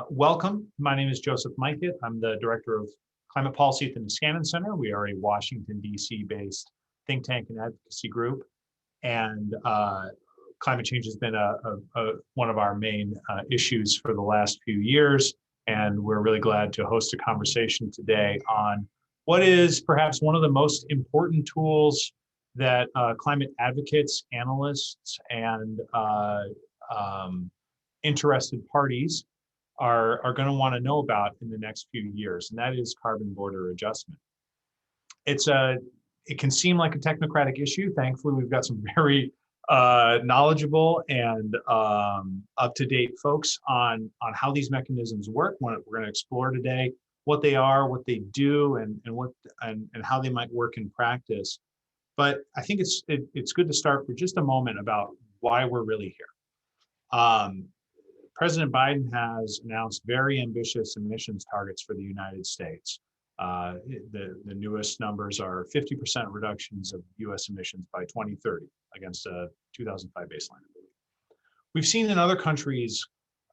Welcome. My name is Joseph Mikett. I'm the Director of Climate Policy at the Niskanen Center. We are a Washington, D.C. based think tank and advocacy group. And climate change has been one of our main issues for the last few years. And we're really glad to host a conversation today on what is perhaps one of the most important tools that climate advocates, analysts, and interested parties are going to want to know about in the next few years, and that is carbon border adjustment. It can seem like a technocratic issue. Thankfully, we've got some very knowledgeable and up-to-date folks on how these mechanisms work. We're going to explore today what they are, what they do, and how they might work in practice. But I think it's good to start for just a moment about why we're really here. President Biden has announced very ambitious emissions targets for the United States. The newest numbers are 50% reductions of US emissions by 2030 against a 2005 baseline. We've seen in other countries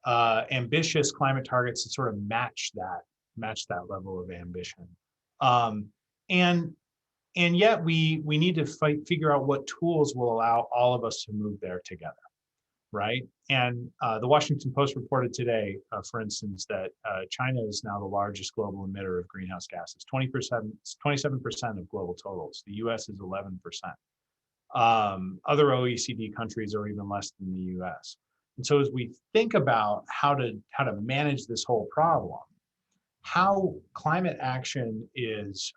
ambitious climate targets that sort of match that level of ambition. And yet we need to figure out what tools will allow all of us to move there together. Right. And the Washington Post reported today, for instance, that China is now the largest global emitter of greenhouse gases, 27% of global totals. The US is 11%. Other OECD countries are even less than the US. And so as we think about how to manage this whole problem, how climate action is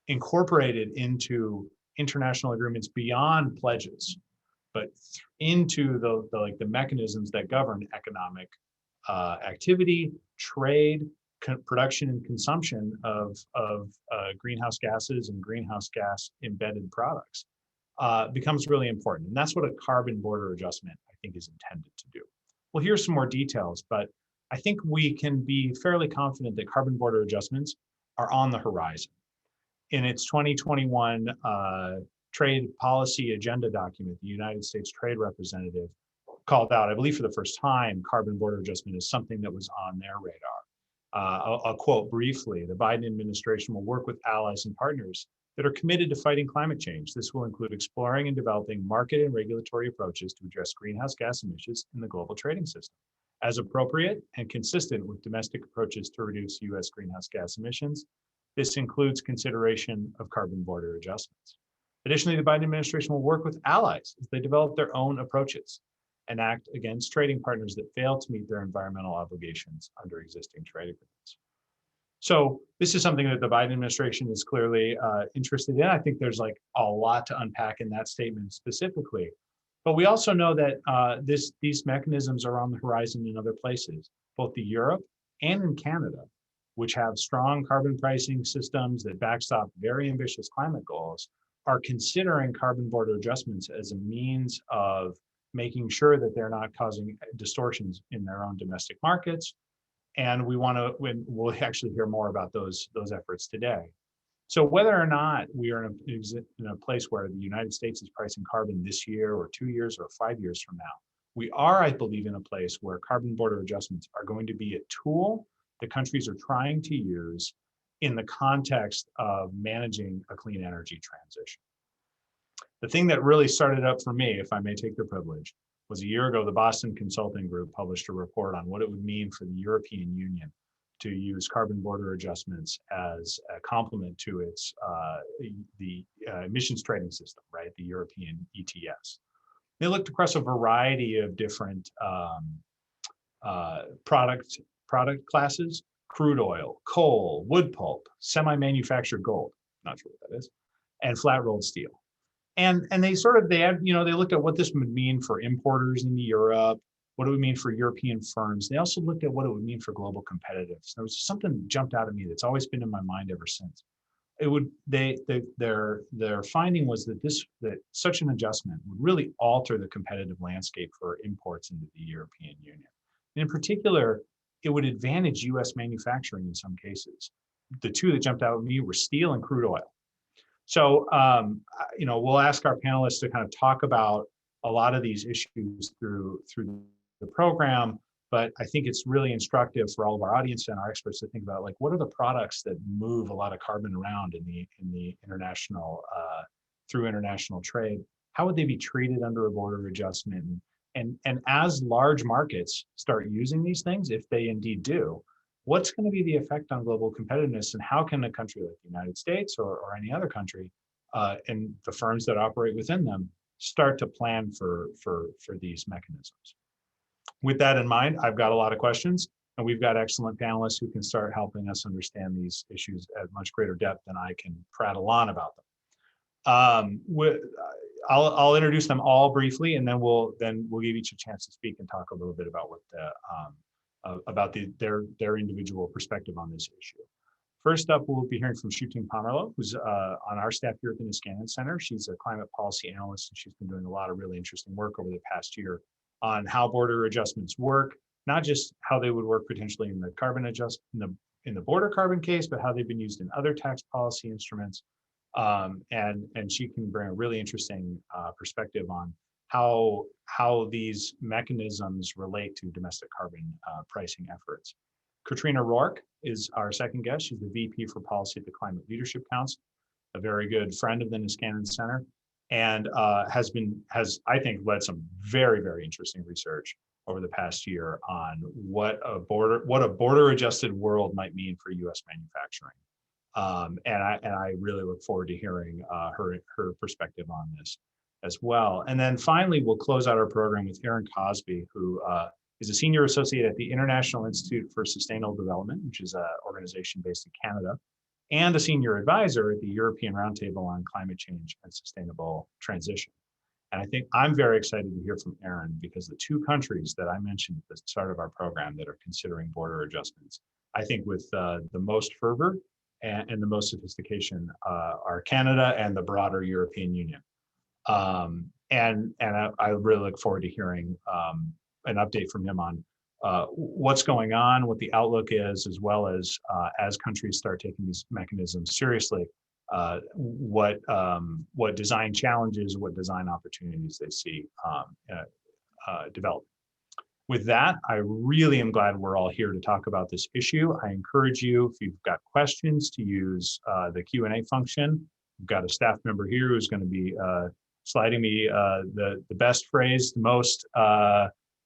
incorporated into international agreements beyond pledges, but into the mechanisms that govern economic activity, trade, production, and consumption of greenhouse gases and greenhouse gas embedded products becomes really important. And that's what a carbon border adjustment, I think, is intended to do. Well, here's some more details, but I think we can be fairly confident that carbon border adjustments are on the horizon. In its 2021 trade policy agenda document, the United States Trade Representative called out, I believe for the first time, carbon border adjustment is something that was on their radar. I'll quote briefly: the Biden administration will work with allies and partners that are committed to fighting climate change. This will include exploring and developing market and regulatory approaches to address greenhouse gas emissions in the global trading system, as appropriate and consistent with domestic approaches to reduce US greenhouse gas emissions. This includes consideration of carbon border adjustments. Additionally, the Biden administration will work with allies as they develop their own approaches and act against trading partners that fail to meet their environmental obligations under existing trade agreements. So this is something that the Biden administration is clearly interested in. I think there's a lot to unpack in that statement specifically. But we also know that these mechanisms are on the horizon in other places, both in Europe and in Canada, which have strong carbon pricing systems that backstop very ambitious climate goals, are considering carbon border adjustments as a means of making sure that they're not causing distortions in their own domestic markets. And we'll actually hear more about those efforts today. So whether or not we are in a place where the United States is pricing carbon this year or 2 years or 5 years from now, we are, I believe, in a place where carbon border adjustments are going to be a tool that countries are trying to use in the context of managing a clean energy transition. The thing that really started up for me, if I may take the privilege, was a year ago, the Boston Consulting Group published a report on what it would mean for the European Union to use carbon border adjustments as a complement to its emissions trading system, right? The European ETS. They looked across a variety of different product classes: crude oil, coal, wood pulp, semi-manufactured gold, not sure what that is, and flat rolled steel. And they looked at what this would mean for importers in Europe, what it would mean for European firms. They also looked at what it would mean for global competitiveness. There was something that jumped out at me that's always been in my mind ever since. Their finding was that such an adjustment would really alter the competitive landscape for imports into the European Union. And in particular, it would advantage US manufacturing in some cases. The two that jumped out at me were steel and crude oil. So, we'll ask our panelists to kind of talk about a lot of these issues through the program. But I think it's really instructive for all of our audience and our experts to think about, like, what are the products that move a lot of carbon around in the international through international trade? How would they be treated under a border adjustment? And as large markets start using these things, if they indeed do, what's going to be the effect on global competitiveness, and how can a country like the United States or any other country and the firms that operate within them start to plan for these mechanisms? With that in mind, I've got a lot of questions, and we've got excellent panelists who can start helping us understand these issues at much greater depth than I can prattle on about them. I'll introduce them all briefly, and then we'll give each a chance to speak and talk a little bit about what their individual perspective on this issue. First up, we'll be hearing from Xiuting Pomerleau, who's on our staff here at the Niskanen Center. She's a climate policy analyst, and she's been doing a lot of really interesting work over the past year on how border adjustments work, not just how they would work potentially in the in the border carbon case, but how they've been used in other tax policy instruments. And she can bring a really interesting perspective on how these mechanisms relate to domestic carbon pricing efforts. Katrina Rourke is our second guest. She's the VP for Policy at the Climate Leadership Council, a very good friend of the Niskanen Center, and has I think led some very, very interesting research over the past year on what a border adjusted world might mean for U.S. manufacturing. And I really look forward to hearing her perspective on this as well. And then finally, we'll close out our program with Erin Cosby, who is a senior associate at the International Institute for Sustainable Development, which is an organization based in Canada, and a senior advisor at the European Roundtable on Climate Change and Sustainable Transition. And I think I'm very excited to hear from Erin, because the two countries that I mentioned at the start of our program that are considering border adjustments, I think with the most fervor and the most sophistication are Canada and the broader European Union. And I really look forward to hearing an update from him on what's going on, what the outlook is, as well as countries start taking these mechanisms seriously, what design challenges, what design opportunities they see develop. With that, I really am glad we're all here to talk about this issue. I encourage you, if you've got questions, to use the Q&A function. We've got a staff member here who's going to be sliding me the best phrase, the most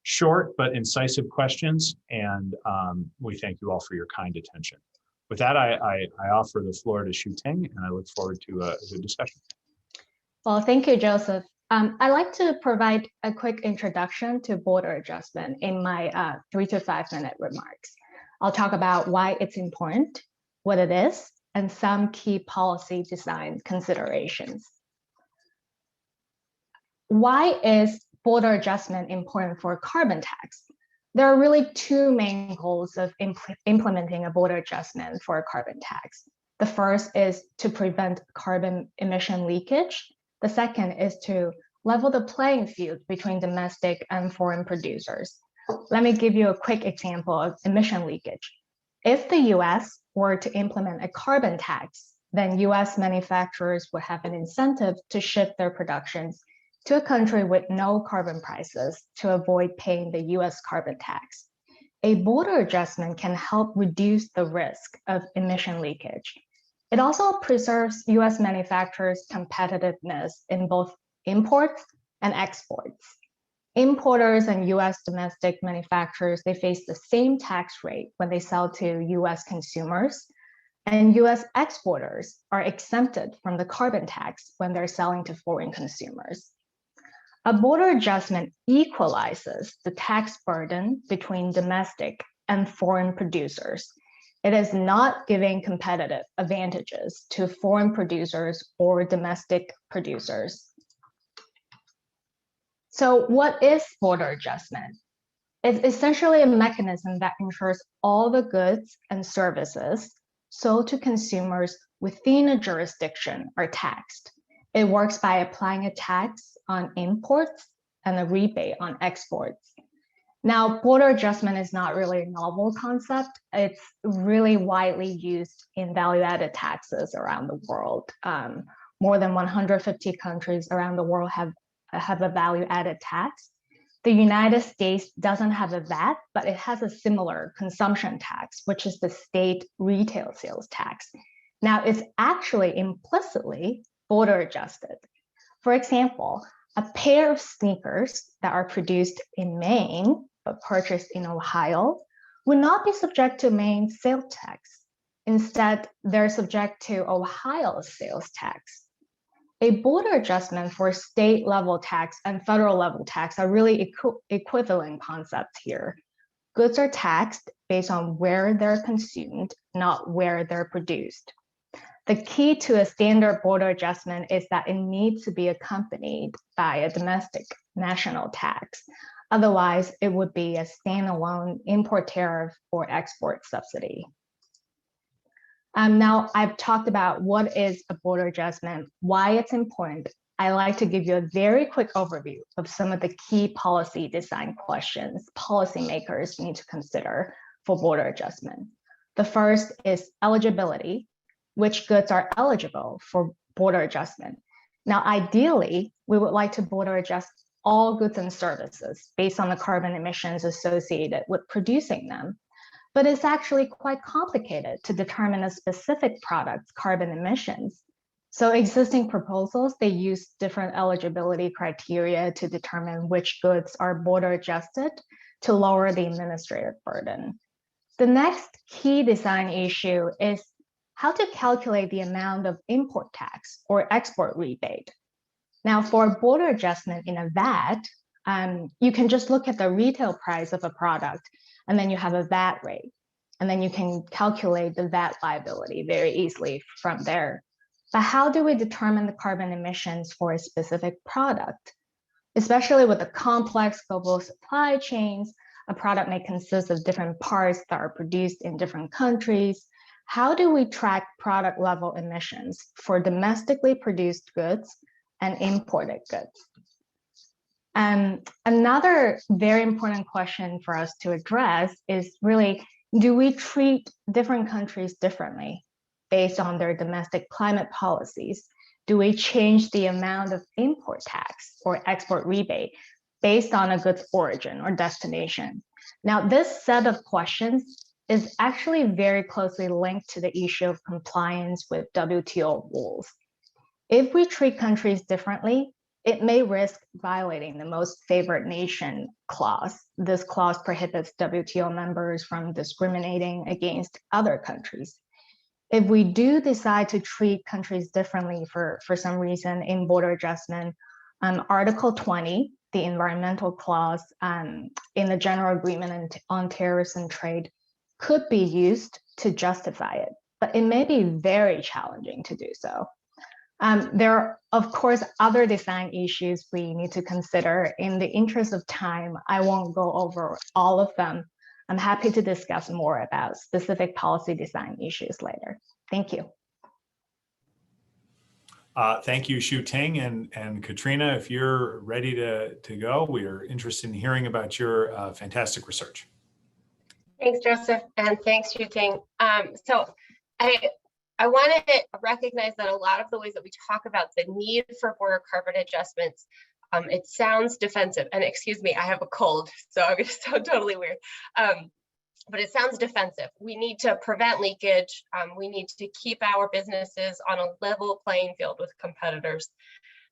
short but incisive questions, and we thank you all for your kind attention. With that, I offer the floor to Xiuting, and I look forward to a good discussion. Well, thank you, Joseph. I'd like to provide a quick introduction to border adjustment in my 3 to 5 minute remarks. I'll talk about why it's important, what it is, and some key policy design considerations. Why is border adjustment important for carbon tax? There are really two main goals of implementing a border adjustment for a carbon tax. The first is to prevent carbon emission leakage. The second is to level the playing field between domestic and foreign producers. Let me give you a quick example of emission leakage. If the US were to implement a carbon tax, then US manufacturers would have an incentive to shift their productions to a country with no carbon prices to avoid paying the US carbon tax. A border adjustment can help reduce the risk of emission leakage. It also preserves US manufacturers' competitiveness in both imports and exports. Importers and US domestic manufacturers, they face the same tax rate when they sell to US consumers, and US exporters are exempted from the carbon tax when they're selling to foreign consumers. A border adjustment equalizes the tax burden between domestic and foreign producers. It is not giving competitive advantages to foreign producers or domestic producers. So what is border adjustment? It's essentially a mechanism that ensures all the goods and services sold to consumers within a jurisdiction are taxed. It works by applying a tax on imports and a rebate on exports. Now, border adjustment is not really a novel concept. It's really widely used in value-added taxes around the world. More than 150 countries around the world have a value-added tax. The United States doesn't have a VAT, but it has a similar consumption tax, which is the state retail sales tax. Now, it's actually implicitly border adjusted. For example, a pair of sneakers that are produced in Maine but purchased in Ohio would not be subject to Maine sales tax. Instead, they're subject to Ohio's sales tax. A border adjustment for state level tax and federal level tax are really equivalent concepts here. Goods are taxed based on where they're consumed, not where they're produced. The key to a standard border adjustment is that it needs to be accompanied by a domestic national tax. Otherwise, it would be a standalone import tariff or export subsidy. Now, I've talked about what is a border adjustment, why it's important. I like to give you a very quick overview of some of the key policy design questions policymakers need to consider for border adjustment. The first is eligibility. Which goods are eligible for border adjustment? Now, ideally, we would like to border adjust all goods and services based on the carbon emissions associated with producing them. But it's actually quite complicated to determine a specific product's carbon emissions. So existing proposals, they use different eligibility criteria to determine which goods are border adjusted to lower the administrative burden. The next key design issue is how to calculate the amount of import tax or export rebate. Now, for border adjustment in a VAT, you can just look at the retail price of a product, and then you have a VAT rate. And then you can calculate the VAT liability very easily from there. But how do we determine the carbon emissions for a specific product? Especially with the complex global supply chains, a product may consist of different parts that are produced in different countries. How do we track product level emissions for domestically produced goods and imported goods? Another very important question for us to address is really, do we treat different countries differently based on their domestic climate policies? Do we change the amount of import tax or export rebate based on a good's origin or destination? Now, this set of questions is actually very closely linked to the issue of compliance with WTO rules. If we treat countries differently, it may risk violating the most favored nation clause. This clause prohibits WTO members from discriminating against other countries. If we do decide to treat countries differently for some reason in border adjustment, Article 20, the environmental clause in the General Agreement on Tariffs and Trade, could be used to justify it, but it may be very challenging to do so. There are, of course, other design issues we need to consider. In the interest of time, I won't go over all of them. I'm happy to discuss more about specific policy design issues later. Thank you. Thank you, Shu-Ting and Katrina. If you're ready to go, we are interested in hearing about your fantastic research. Thanks, Joseph, and thanks, Shu-Ting. So I want to recognize that a lot of the ways that we talk about the need for border carbon adjustments, it sounds defensive. And excuse me, I have a cold, so I'm going to sound totally weird. But it sounds defensive. We need to prevent leakage. We need to keep our businesses on a level playing field with competitors.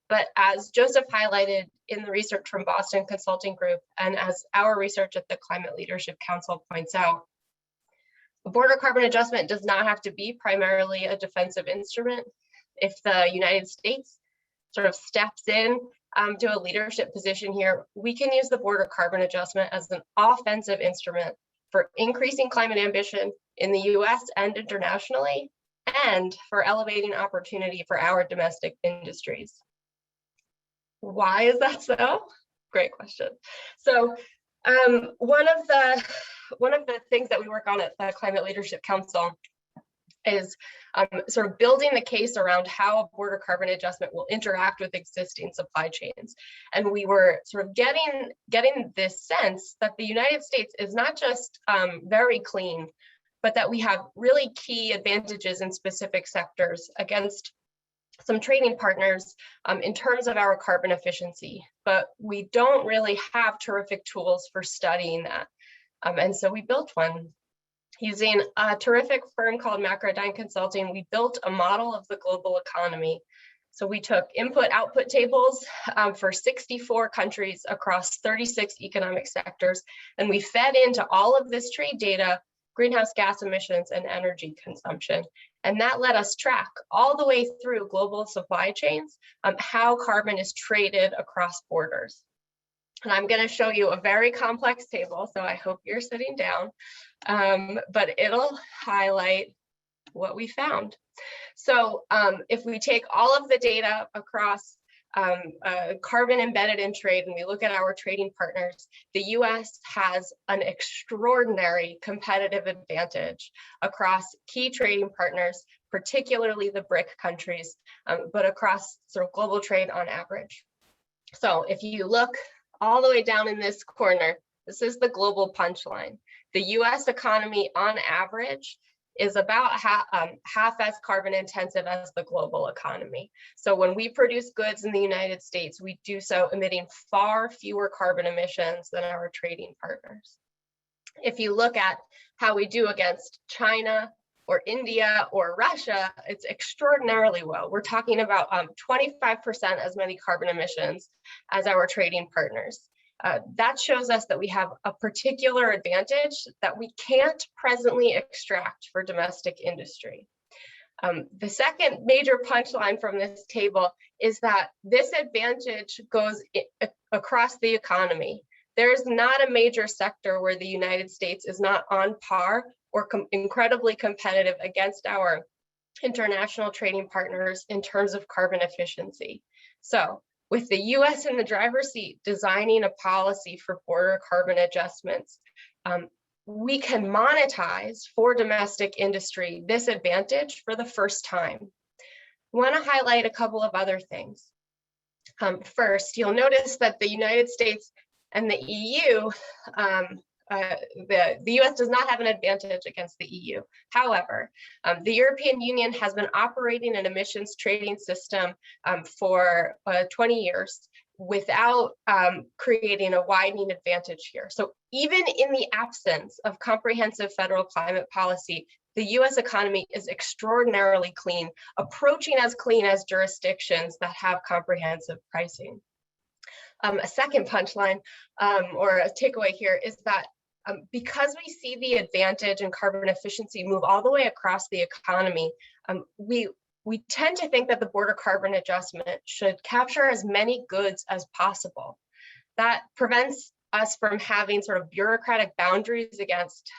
But as Joseph highlighted in the research from Boston Consulting Group, and as our research at the Climate Leadership Council points out, border carbon adjustment does not have to be primarily a defensive instrument. If the United States sort of steps in to a leadership position here, we can use the border carbon adjustment as an offensive instrument for increasing climate ambition in the US and internationally, and for elevating opportunity for our domestic industries. Why is that so? Great question. So one of the things that we work on at the Climate Leadership Council is sort of building the case around how a border carbon adjustment will interact with existing supply chains. And we were sort of getting this sense that the United States is not just very clean, but that we have really key advantages in specific sectors against some trading partners in terms of our carbon efficiency, but we don't really have terrific tools for studying that. And so we built one. Using a terrific firm called Macrodyne Consulting, we built a model of the global economy. So we took input-output tables for 64 countries across 36 economic sectors, and we fed into all of this trade data greenhouse gas emissions and energy consumption. And that let us track all the way through global supply chains how carbon is traded across borders. And I'm going to show you a very complex table, so I hope you're sitting down, but it'll highlight what we found. So if we take all of the data across carbon embedded in trade and we look at our trading partners, the US has an extraordinary competitive advantage across key trading partners, particularly the BRIC countries, but across sort of global trade on average. So if you look all the way down in this corner, this is the global punchline. The US economy on average is about half as carbon intensive as the global economy. So when we produce goods in the United States, we do so emitting far fewer carbon emissions than our trading partners. If you look at how we do against China or India or Russia, it's extraordinarily low. We're talking about 25% as many carbon emissions as our trading partners. That shows us that we have a particular advantage that we can't presently extract for domestic industry. The second major punchline from this table is that this advantage goes across the economy. There's not a major sector where the United States is not on par or incredibly competitive against our international trading partners in terms of carbon efficiency. So, with the US in the driver's seat designing a policy for border carbon adjustments, we can monetize for domestic industry this advantage for the first time. I want to highlight a couple of other things. First, you'll notice that the United States and the EU, the US does not have an advantage against the EU. However, the European Union has been operating an emissions trading system for 20 years without creating a widening advantage here. So even in the absence of comprehensive federal climate policy, the US economy is extraordinarily clean, approaching as clean as jurisdictions that have comprehensive pricing. A second punchline or a takeaway here is that because we see the advantage in carbon efficiency move all the way across the economy, we tend to think that the border carbon adjustment should capture as many goods as possible. That prevents us from having sort of bureaucratic boundaries against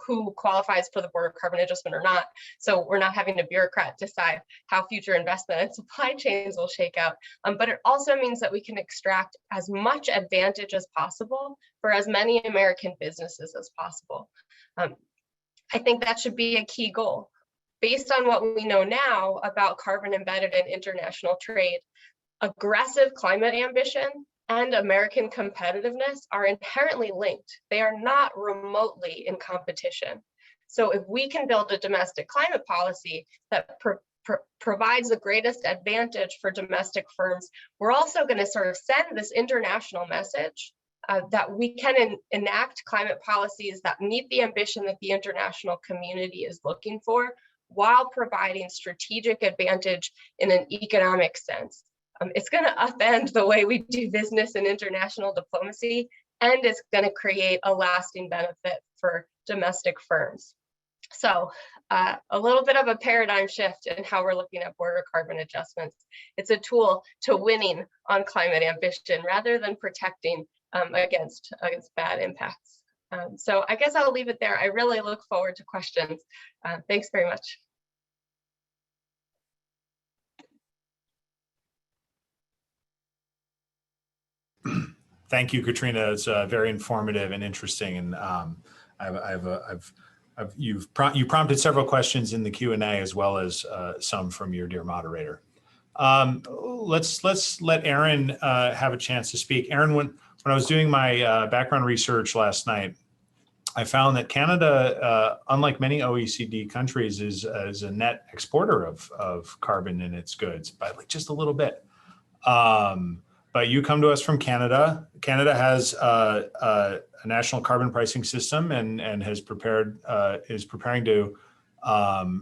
who qualifies for the border carbon adjustment or not. So we're not having a bureaucrat decide how future investment and supply chains will shake out. But it also means that we can extract as much advantage as possible for as many American businesses as possible. I think that should be a key goal. Based on what we know now about carbon embedded in international trade, aggressive climate ambition and American competitiveness are inherently linked. They are not remotely in competition. So if we can build a domestic climate policy that provides the greatest advantage for domestic firms, we're also going to sort of send this international message that we can enact climate policies that meet the ambition that the international community is looking for, while providing strategic advantage in an economic sense. It's going to upend the way we do business in international diplomacy, and it's going to create a lasting benefit for domestic firms. So a little bit of a paradigm shift in how we're looking at border carbon adjustments. It's a tool to winning on climate ambition rather than protecting against bad impacts. So I guess I'll leave it there. I really look forward to questions. Thanks very much. Thank you, Katrina. It's very informative and interesting. And you prompted several questions in the Q&A as well as some from your dear moderator. Let's let Aaron have a chance to speak. Aaron, when I was doing my background research last night, I found that Canada, unlike many OECD countries, is a net exporter of carbon in its goods by like just a little bit. But you come to us from Canada. Canada has a national carbon pricing system and has is preparing to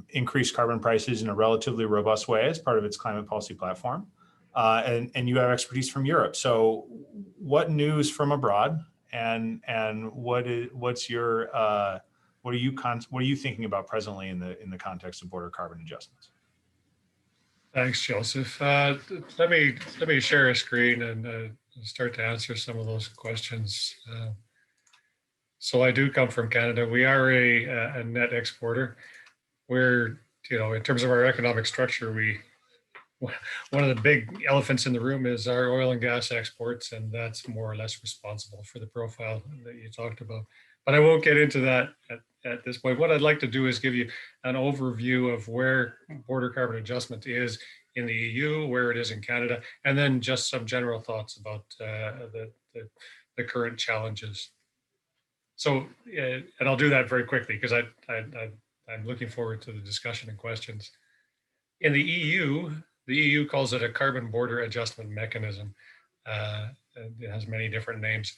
increase carbon prices in a relatively robust way as part of its climate policy platform. And you have expertise from Europe. So what news from abroad? And what's your what are you thinking about presently in the context of border carbon adjustments? Thanks, Joseph. Let me share a screen and start to answer some of those questions. So I do come from Canada. We are a net exporter. We're, in terms of our economic structure, one of the big elephants in the room is our oil and gas exports, and that's more or less responsible for the profile that you talked about. But I won't get into that at this point. What I'd like to do is give you an overview of where border carbon adjustment is in the EU, where it is in Canada, and then just some general thoughts about the current challenges. So, and I'll do that very quickly because I'm looking forward to the discussion and questions. In the EU calls it a carbon border adjustment mechanism. It has many different names.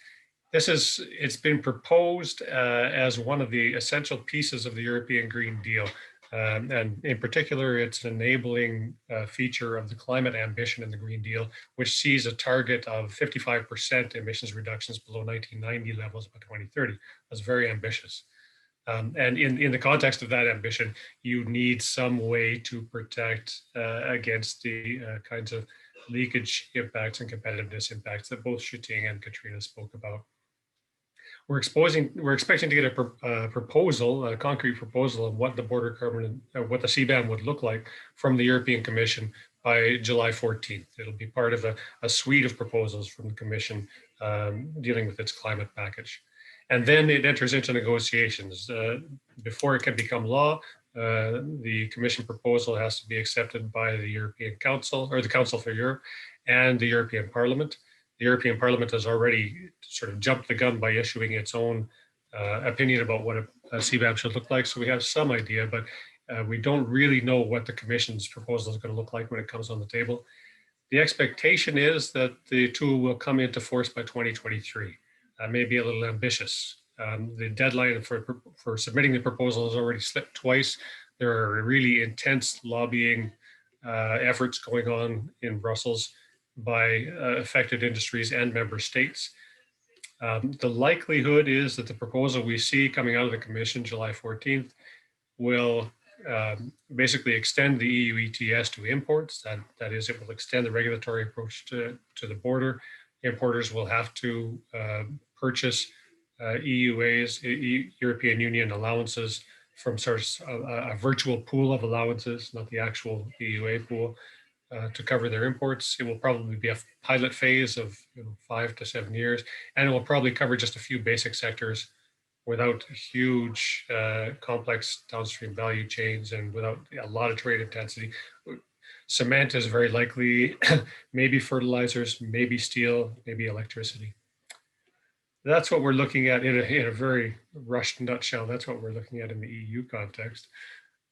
It's been proposed as one of the essential pieces of the European Green Deal. And in particular, it's an enabling feature of the climate ambition in the Green Deal, which sees a target of 55% emissions reductions below 1990 levels by 2030. That's very ambitious. And in the context of that ambition, you need some way to protect against the kinds of leakage impacts and competitiveness impacts that both Xuting and Katrina spoke about. We're expecting to get a proposal, a concrete proposal of what the border carbon, what the CBAM would look like from the European Commission by July 14th. It'll be part of a suite of proposals from the Commission dealing with its climate package. And then it enters into negotiations. Before it can become law, the Commission proposal has to be accepted by the European Council, or the Council for Europe, and the European Parliament. The European Parliament has already sort of jumped the gun by issuing its own opinion about what a CBAM should look like. So we have some idea, but we don't really know what the Commission's proposal is going to look like when it comes on the table. The expectation is that the tool will come into force by 2023. Maybe a little ambitious. The deadline for submitting the proposal has already slipped twice. There are really intense lobbying efforts going on in Brussels by affected industries and member states. The likelihood is that the proposal we see coming out of the Commission July 14th will basically extend the EU ETS to imports. That is, it will extend the regulatory approach to the border. Importers will have to purchase EUAs, European Union allowances, from sort of a virtual pool of allowances, not the actual EUA pool, to cover their imports. It will probably be a pilot phase of 5 to 7 years, and it will probably cover just a few basic sectors without huge, complex downstream value chains and without a lot of trade intensity. Cement is very likely, maybe fertilizers, maybe steel, maybe electricity. That's what we're looking at in a very rushed nutshell. That's what we're looking at in the EU context.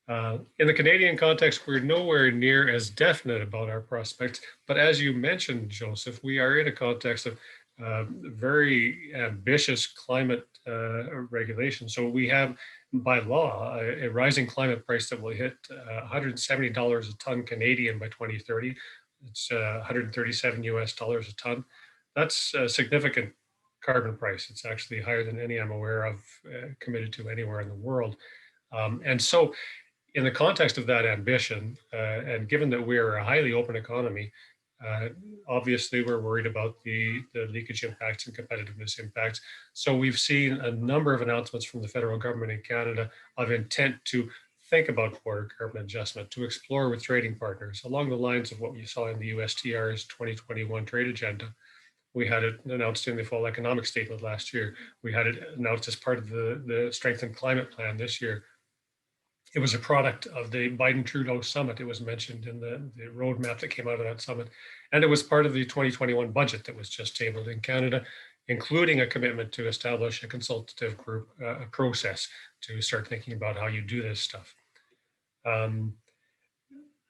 In the Canadian context, we're nowhere near as definite about our prospects. But as you mentioned, Joseph, we are in a context of very ambitious climate regulation. So we have, by law, a rising climate price that will hit $170 a ton Canadian by 2030. It's 137 US dollars a ton. That's a significant carbon price. It's actually higher than any I'm aware of committed to anywhere in the world. And so in the context of that ambition, and given that we're a highly open economy, obviously we're worried about the leakage impacts and competitiveness impacts. So we've seen a number of announcements from the federal government in Canada of intent to think about border carbon adjustment, to explore with trading partners along the lines of what you saw in the USTR's 2021 trade agenda. We had it announced in the fall economic statement last year. We had it announced as part of the Strengthened Climate Plan this year. It was a product of the Biden-Trudeau summit. It was mentioned in the roadmap that came out of that summit. And it was part of the 2021 budget that was just tabled in Canada. including a commitment to establish a consultative group, a process to start thinking about how you do this stuff.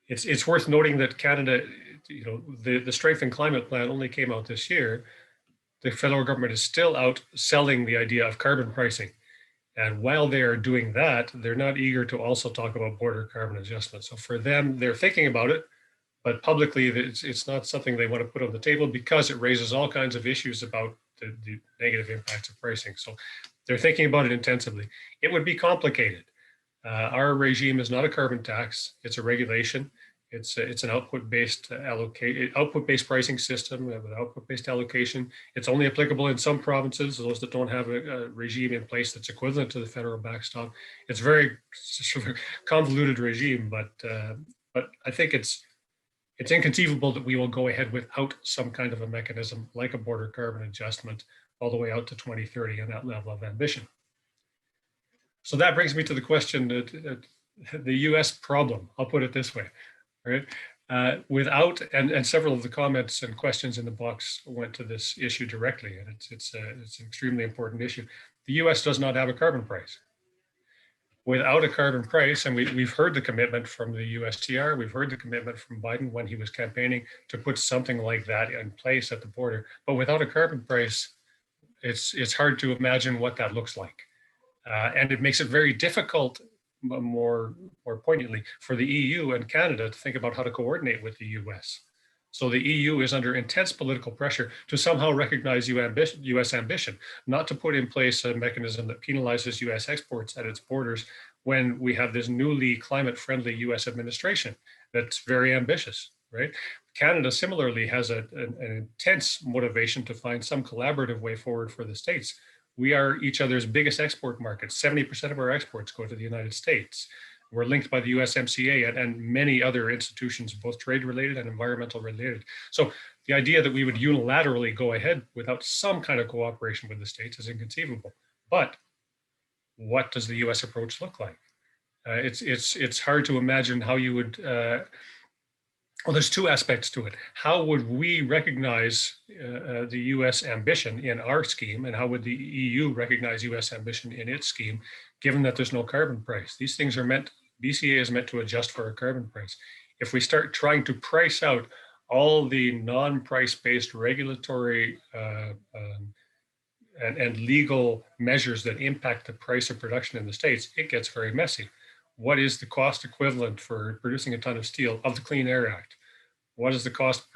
It's worth noting that Canada, the Strength and Climate Plan only came out this year. The federal government is still out selling the idea of carbon pricing. And while they are doing that, they're not eager to also talk about border carbon adjustment. So for them, they're thinking about it, but publicly, it's not something they want to put on the table because it raises all kinds of issues about the negative impacts of pricing. So they're thinking about it intensively. It would be complicated. Our regime is not a carbon tax; it's a regulation. It's an output-based pricing system with output-based allocation. It's only applicable in some provinces, those that don't have a regime in place that's equivalent to the federal backstop. It's very sort of convoluted regime, but I think it's inconceivable that we will go ahead without some kind of a mechanism like a border carbon adjustment all the way out to 2030 and that level of ambition. So that brings me to the question that the US problem, I'll put it this way, right? Without, and several of the comments and questions in the box went to this issue directly, and it's an extremely important issue. The US does not have a carbon price. Without a carbon price, and we've heard the commitment from the USTR, we've heard the commitment from Biden when he was campaigning to put something like that in place at the border. But without a carbon price, it's hard to imagine what that looks like. And it makes it very difficult, more poignantly, for the EU and Canada to think about how to coordinate with the US. So the EU is under intense political pressure to somehow recognize US ambition, not to put in place a mechanism that penalizes US exports at its borders when we have this newly climate-friendly US administration that's very ambitious, right? Canada similarly has an intense motivation to find some collaborative way forward for the States. We are each other's biggest export markets. 70% of our exports go to the United States. We're linked by the USMCA and many other institutions, both trade related and environmental related. So the idea that we would unilaterally go ahead without some kind of cooperation with the States is inconceivable. But what does the US approach look like? It's hard to imagine how you would, well, there's two aspects to it. How would we recognize the US ambition in our scheme, and how would the EU recognize US ambition in its scheme, given that there's no carbon price? These things are meant, BCA is meant to adjust for a carbon price. If we start trying to price out all the non-price-based regulatory and legal measures that impact the price of production in the States, it gets very messy. What is the cost equivalent for producing a ton of steel of the Clean Air Act? What is the cost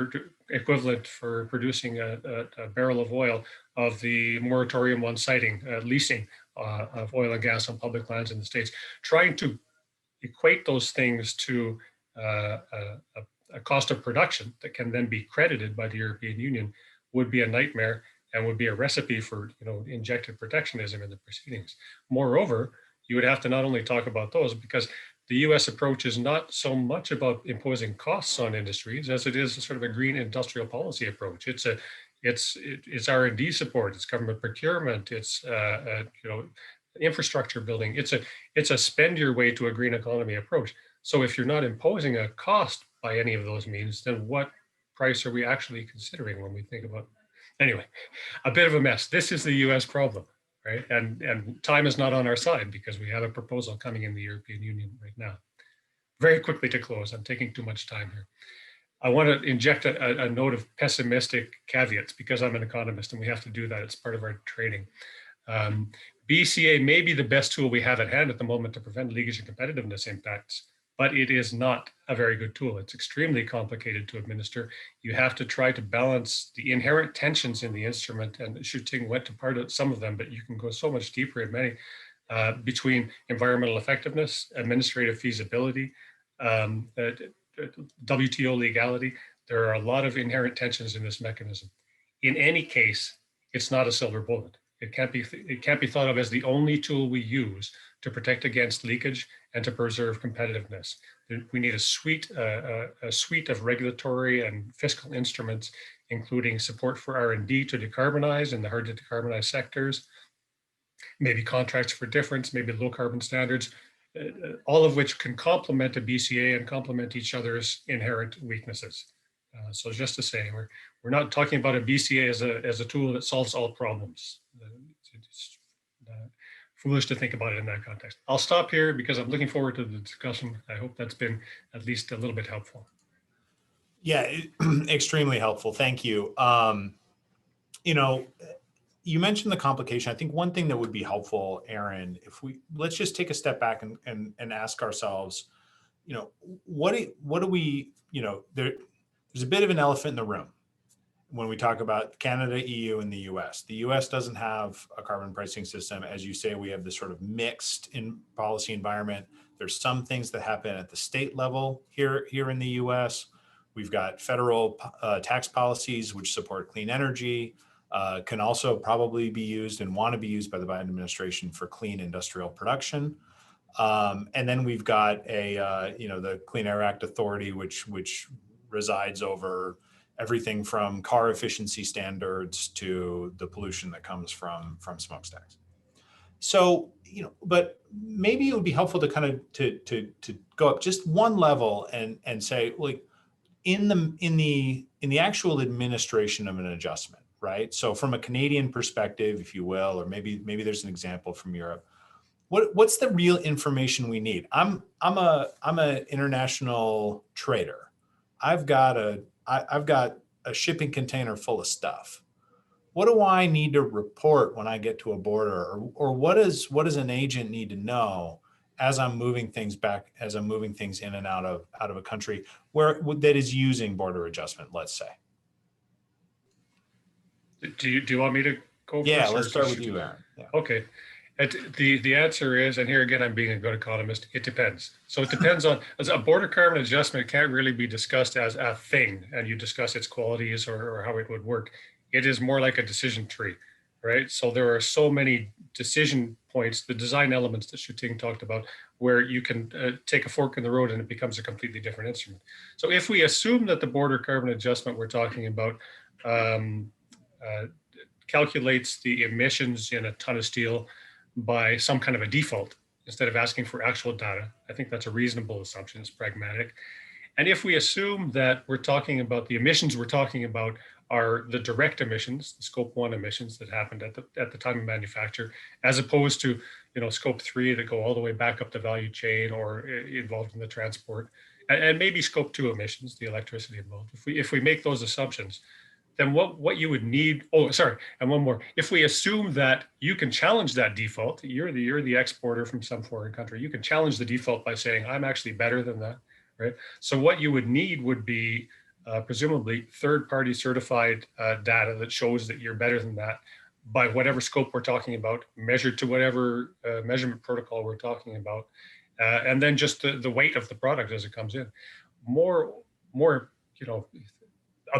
equivalent for producing a barrel of oil of the moratorium on siting, leasing of oil and gas on public lands in the States? Trying to equate those things to a cost of production that can then be credited by the European Union would be a nightmare and would be a recipe for injected protectionism in the proceedings. Moreover, you would have to not only talk about those, because the US approach is not so much about imposing costs on industries as it is a sort of a green industrial policy approach. It's R&D support, it's government procurement, it's infrastructure building. It's a spend your way to a green economy approach. So if you're not imposing a cost by any of those means, then what price are we actually considering when we think about? Anyway, a bit of a mess. This is the US problem. Right, and time is not on our side because we have a proposal coming in the European Union right now. Very quickly to close, I'm taking too much time here. I want to inject a note of pessimistic caveats because I'm an economist and we have to do that. It's part of our training. BCA may be the best tool we have at hand at the moment to prevent leakage and competitiveness impacts, but it is not a very good tool. It's extremely complicated to administer. You have to try to balance the inherent tensions in the instrument, and Shu Ting went to part of some of them, but you can go so much deeper in many, between environmental effectiveness, administrative feasibility, WTO legality. There are a lot of inherent tensions in this mechanism. In any case, it's not a silver bullet. It can't be thought of as the only tool we use to protect against leakage and to preserve competitiveness. We need a suite of regulatory and fiscal instruments, including support for R&D to decarbonize in the hard to decarbonize sectors, maybe contracts for difference, maybe low carbon standards, all of which can complement a BCA and complement each other's inherent weaknesses. So just to say, we're not talking about a BCA as a tool that solves all problems. It's foolish to think about it in that context. I'll stop here because I'm looking forward to the discussion. I hope that's been at least a little bit helpful. Yeah, extremely helpful. Thank you. You know, you mentioned the complication. I think one thing that would be helpful, Aaron, if let's just take a step back and ask ourselves, you know, what do we, you know, there's a bit of an elephant in the room when we talk about Canada, EU, and the US. The US doesn't have a carbon pricing system. As you say, we have this sort of mixed in policy environment. There's some things that happen at the state level here in the US. We've got federal tax policies which support clean energy, can also probably be used and want to be used by the Biden administration for clean industrial production. And then we've got the Clean Air Act Authority, which resides over everything from car efficiency standards to the pollution that comes from smokestacks. So, you know, but maybe it would be helpful to kind of to go up just one level and say, like, in the actual administration of an adjustment, right? So from a Canadian perspective, if you will, or maybe there's an example from Europe. What's the real information we need? I'm an international trader. I've got a shipping container full of stuff. What do I need to report when I get to a border, or what does an agent need to know as I'm moving things in and out of a country that is using border adjustment, let's say? Do you want me to go? Yeah, first, let's start with you, Aaron. Yeah. Okay. The answer is, and here again, I'm being a good economist, it depends. So it depends on, as a border carbon adjustment can't really be discussed as a thing, and you discuss its qualities or how it would work. It is more like a decision tree, right? So there are so many decision points, the design elements that Shuting talked about, where you can take a fork in the road and it becomes a completely different instrument. So if we assume that the border carbon adjustment we're talking about calculates the emissions in a ton of steel by some kind of a default instead of asking for actual data, I think that's a reasonable assumption. It's pragmatic. And if we assume that we're talking about the emissions we're talking about are the direct emissions, the scope 1 emissions that happened at the time of manufacture, as opposed to, you know, scope 3 that go all the way back up the value chain or involved in the transport, and maybe scope 2 emissions, the electricity involved. If we make those assumptions, then what you would need, and one more. If we assume that you can challenge that default, you're the exporter from some foreign country, you can challenge the default by saying, I'm actually better than that, right? So what you would need would be presumably third-party certified data that shows that you're better than that by whatever scope we're talking about, measured to whatever measurement protocol we're talking about, and then just the weight of the product as it comes in. More, you know,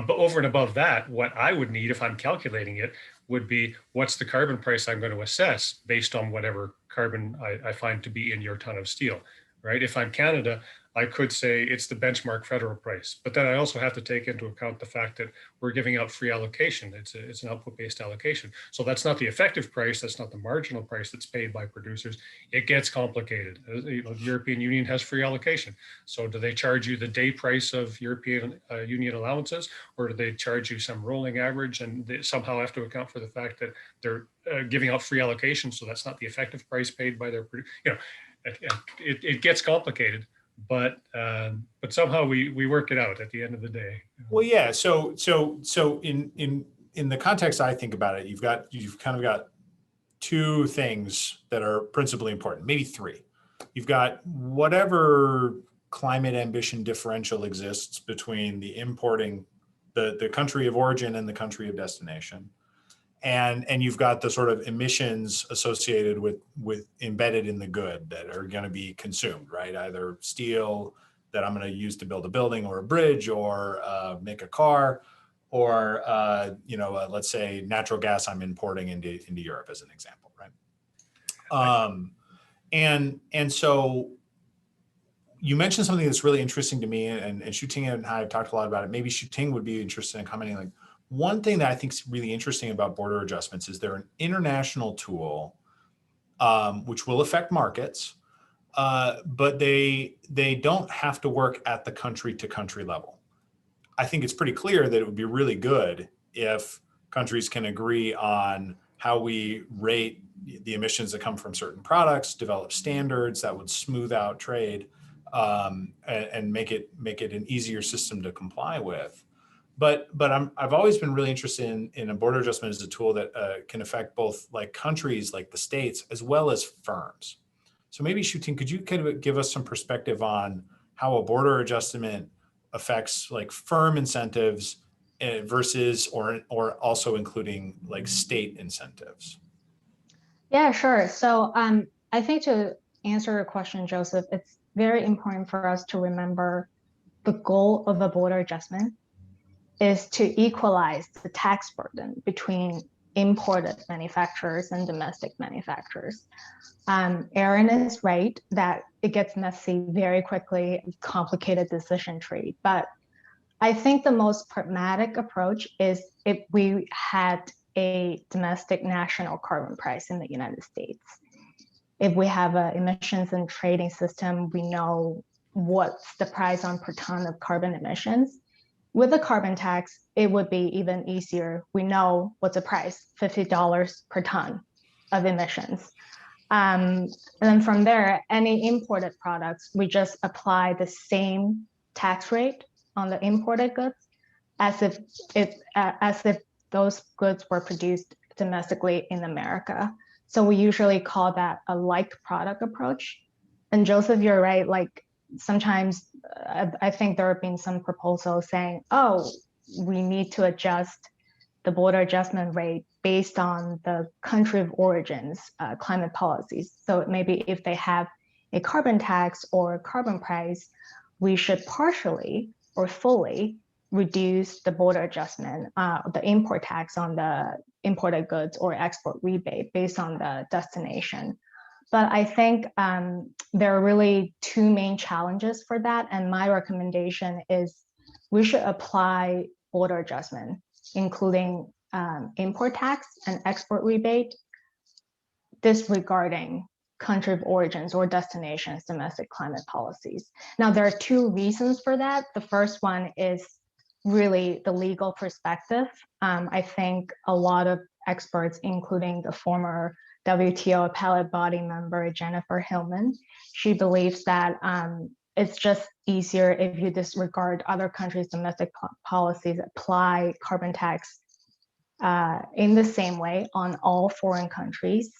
over and above that, what I would need if I'm calculating it would be, what's the carbon price I'm going to assess based on whatever carbon I find to be in your ton of steel, right? If I'm Canada, I could say it's the benchmark federal price, but then I also have to take into account the fact that we're giving out free allocation. It's an output-based allocation. So that's not the effective price. That's not the marginal price that's paid by producers. It gets complicated. You know, the European Union has free allocation. So do they charge you the day price of European Union allowances, or do they charge you some rolling average, and they somehow have to account for the fact that they're giving out free allocation, so that's not the effective price paid by their, you know, it gets complicated. But somehow we work it out at the end of the day. Well, yeah. So in the context I think about it, you've kind of got two things that are principally important, maybe three. You've got whatever climate ambition differential exists between the importing, the country of origin and the country of destination. And you've got the sort of emissions associated with embedded in the good that are going to be consumed, right? Either steel that I'm going to use to build a building or a bridge or make a car, or let's say natural gas I'm importing into Europe as an example, right? And so you mentioned something that's really interesting to me, and Shuting and I have talked a lot about it. Maybe Shuting would be interested in commenting, like, one thing that I think is really interesting about border adjustments is they're an international tool, which will affect markets, but they don't have to work at the country to country level. I think it's pretty clear that it would be really good if countries can agree on how we rate the emissions that come from certain products, develop standards that would smooth out trade, and make it an easier system to comply with. But I've always been really interested in a border adjustment as a tool that can affect both like countries, like the states, as well as firms. So maybe Shuting, could you kind of give us some perspective on how a border adjustment affects like firm incentives versus or also including like state incentives? Yeah, sure. So I think to answer your question, Joseph, it's very important for us to remember the goal of a border adjustment is to equalize the tax burden between imported manufacturers and domestic manufacturers. Aaron is right that it gets messy very quickly, complicated decision tree. But I think the most pragmatic approach is if we had a domestic national carbon price in the United States. If we have an emissions and trading system, we know what's the price on per ton of carbon emissions. With a carbon tax, it would be even easier. We know what's the price, $50 per ton of emissions. And then from there, any imported products, we just apply the same tax rate on the imported goods as if those goods were produced domestically in America. So we usually call that a like product approach. And Joseph, you're right. Like sometimes I think there have been some proposals saying, oh, we need to adjust the border adjustment rate based on the country of origins climate policies. So maybe if they have a carbon tax or a carbon price, we should partially or fully reduce the border adjustment, the import tax on the imported goods or export rebate based on the destination. But I think there are really two main challenges for that. And my recommendation is we should apply border adjustment, including import tax and export rebate, disregarding country of origins or destinations domestic climate policies. Now, there are two reasons for that. The first one is really the legal perspective. I think a lot of experts, including the former WTO appellate body member, Jennifer Hillman, she believes that it's just easier if you disregard other countries' domestic policies, apply carbon tax in the same way on all foreign countries.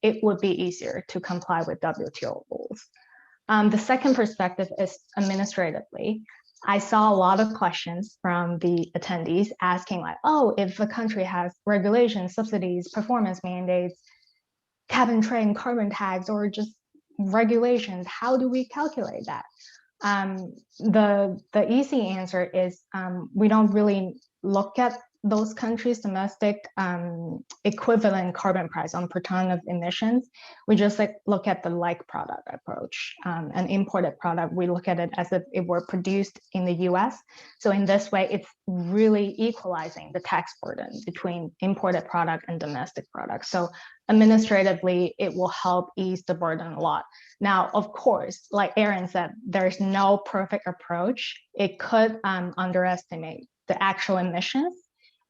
It would be easier to comply with WTO rules. The second perspective is administratively. I saw a lot of questions from the attendees asking like, oh, if a country has regulations, subsidies, performance mandates, cap and trade and carbon tax, or just regulations, how do we calculate that? The easy answer is we don't really look at those countries' domestic equivalent carbon price on per ton of emissions. We just look at the like product approach. An imported product, we look at it as if it were produced in the US. So in this way, it's really equalizing the tax burden between imported product and domestic product. So administratively, it will help ease the burden a lot. Now, of course, like Aaron said, there's no perfect approach. It could underestimate the actual emissions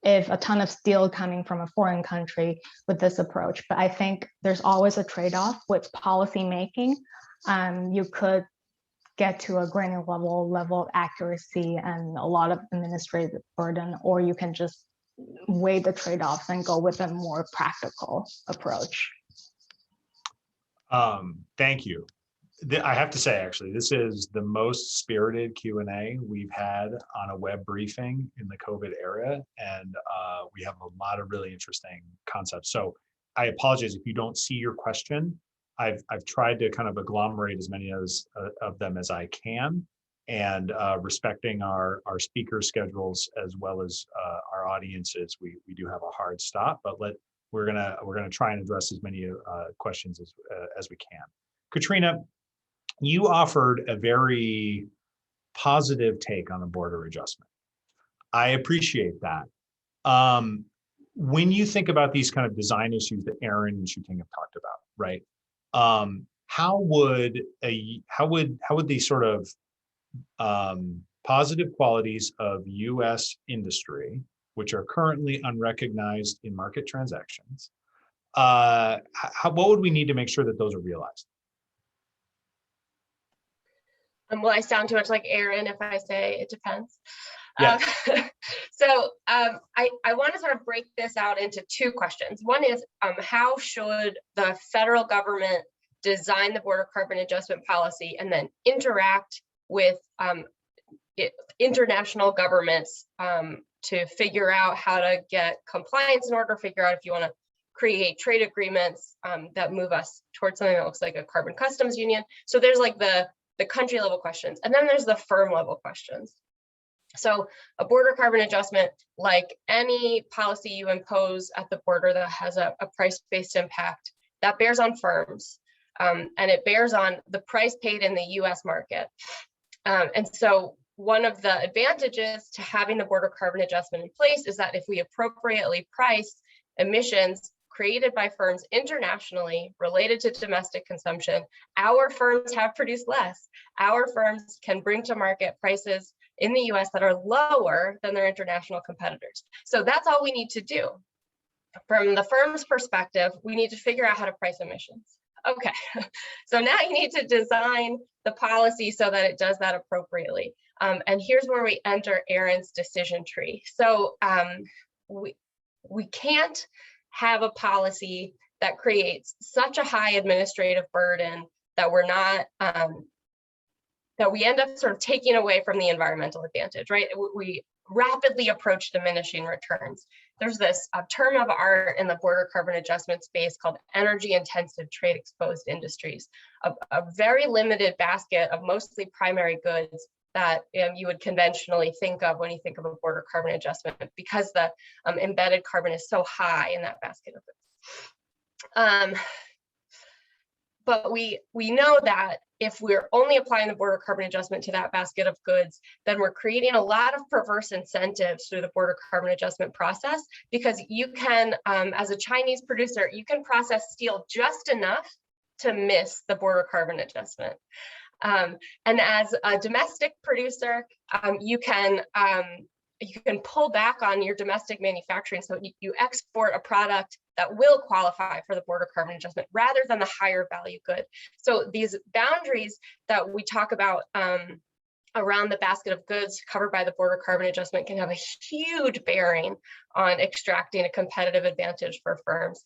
if a ton of steel coming from a foreign country with this approach. But I think there's always a trade-off with policy making. You could get to a granular level of accuracy and a lot of administrative burden, or you can just weigh the trade-offs and go with a more practical approach. Thank you. I have to say, actually, this is the most spirited Q&A we've had on a web briefing in the COVID era, and we have a lot of really interesting concepts. So I apologize if you don't see your question. I've tried to kind of agglomerate as many of them as I can, and respecting our speaker schedules as well as our audiences, we do have a hard stop, but we're gonna try and address as many questions as we can. Katrina, you offered a very positive take on the border adjustment. I appreciate that. When you think about these kind of design issues that Aaron and Shuting have talked about, right? How would these sort of positive qualities of US industry, which are currently unrecognized in market transactions, what would we need to make sure that those are realized? Will I sound too much like Aaron if I say it depends? Yeah. I want to sort of break this out into two questions. One is how should the federal government design the border carbon adjustment policy and then interact with international governments to figure out how to get compliance in order, figure out if you want to create trade agreements that move us towards something that looks like a carbon customs union. So there's like the country level questions, and then there's the firm level questions. So a border carbon adjustment, like any policy you impose at the border that has a price-based impact, that bears on firms, and it bears on the price paid in the US market. And so one of the advantages to having the border carbon adjustment in place is that if we appropriately price emissions created by firms internationally related to domestic consumption, our firms have produced less. Our firms can bring to market prices in the US that are lower than their international competitors. So that's all we need to do. From the firm's perspective, we need to figure out how to price emissions. Okay, so now you need to design the policy so that it does that appropriately. And here's where we enter Aaron's decision tree. So we can't have a policy that creates such a high administrative burden that we're not, that we end up sort of taking away from the environmental advantage, right? We rapidly approach diminishing returns. There's this term of art in the border carbon adjustment space called energy intensive trade exposed industries, a very limited basket of mostly primary goods that you would conventionally think of when you think of a border carbon adjustment, because the embedded carbon is so high in that basket of goods. But we know that if we're only applying the border carbon adjustment to that basket of goods, then we're creating a lot of perverse incentives through the border carbon adjustment process, because you can, as a Chinese producer, you can process steel just enough to miss the border carbon adjustment. And as a domestic producer, you can pull back on your domestic manufacturing, so you export a product that will qualify for the border carbon adjustment rather than the higher value good. So these boundaries that we talk about around the basket of goods covered by the border carbon adjustment can have a huge bearing on extracting a competitive advantage for firms.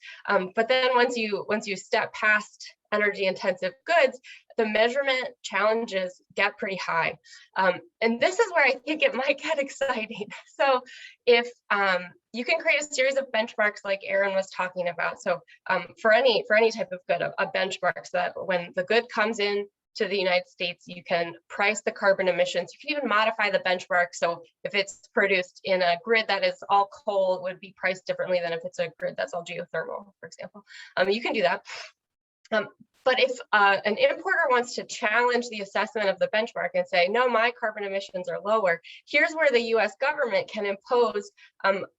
But then once you step past energy intensive goods, the measurement challenges get pretty high. And this is where I think it might get exciting. So if you can create a series of benchmarks like Aaron was talking about. So for any type of good, a benchmark, so that when the good comes in to the United States, you can price the carbon emissions. You can even modify the benchmark. So if it's produced in a grid that is all coal, it would be priced differently than if it's a grid that's all geothermal, for example. You can do that. But if an importer wants to challenge the assessment of the benchmark and say, no, my carbon emissions are lower, here's where the US government can impose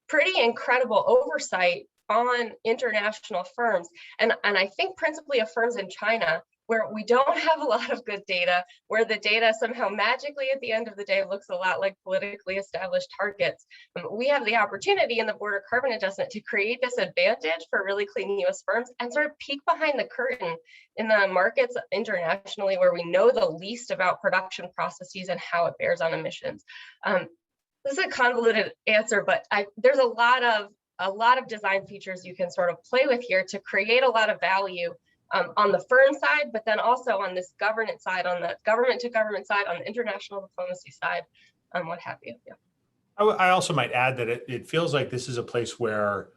pretty incredible oversight on international firms. And I think principally of firms in China, where we don't have a lot of good data, where the data somehow magically at the end of the day looks a lot like politically established targets. We have the opportunity in the border carbon adjustment to create this advantage for really clean US firms and sort of peek behind the curtain in the markets internationally where we know the least about production processes and how it bears on emissions. This is a convoluted answer, but there's a lot of design features you can sort of play with here to create a lot of value on the firm side, but then also on this governance side, on the government to government side, on the international diplomacy side, what have you. Yeah. I also might add that it feels like this is a place where